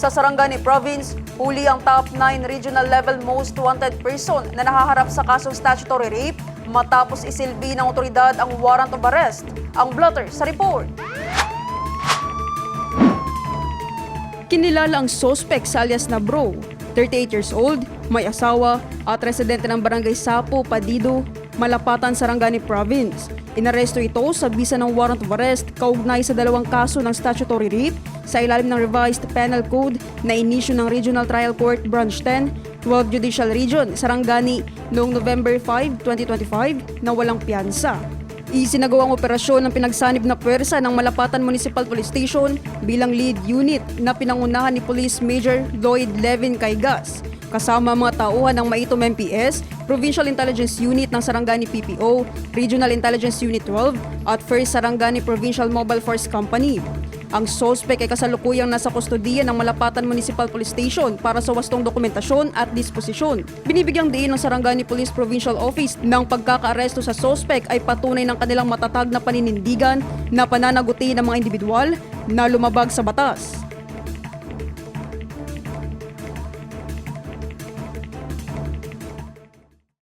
Sa Sarangani Province, huli ang top 9 regional level most wanted person na nahaharap sa kasong statutory rape matapos isilbi ng otoridad ang warrant of arrest. Ang blotter sa report. Kinilala ang suspect sa alias na Bro, 38 years old, may asawa at residente ng barangay Sapo, Padido, Malapatan, Sarangani Province. Inaresto ito sa bisa ng warrant of arrest kaugnay sa dalawang kaso ng statutory rape sa ilalim ng revised penal code na inisyu ng Regional Trial Court Branch 10, 12 Judicial Region, Sarangani noong November 5, 2025 na walang piyansa. Isinagawang operasyon ng pinagsanib na puwersa ng Malapatan Municipal Police Station bilang lead unit na pinangunahan ni Police Major Lloyd Levin Caigas, kasama mga tauhan ng Maitom MPS, Provincial Intelligence Unit ng Sarangani PPO, Regional Intelligence Unit 12 at 1st Sarangani Provincial Mobile Force Company. Ang suspect ay kasalukuyang nasa kustodiya ng Malapatan Municipal Police Station para sa wastong dokumentasyon at disposisyon. Binibigyang diin ng Sarangani Police Provincial Office ng pagkakaaresto sa suspect ay patunay ng kanilang matatag na paninindigan na pananagutin ng mga individual na lumabag sa batas.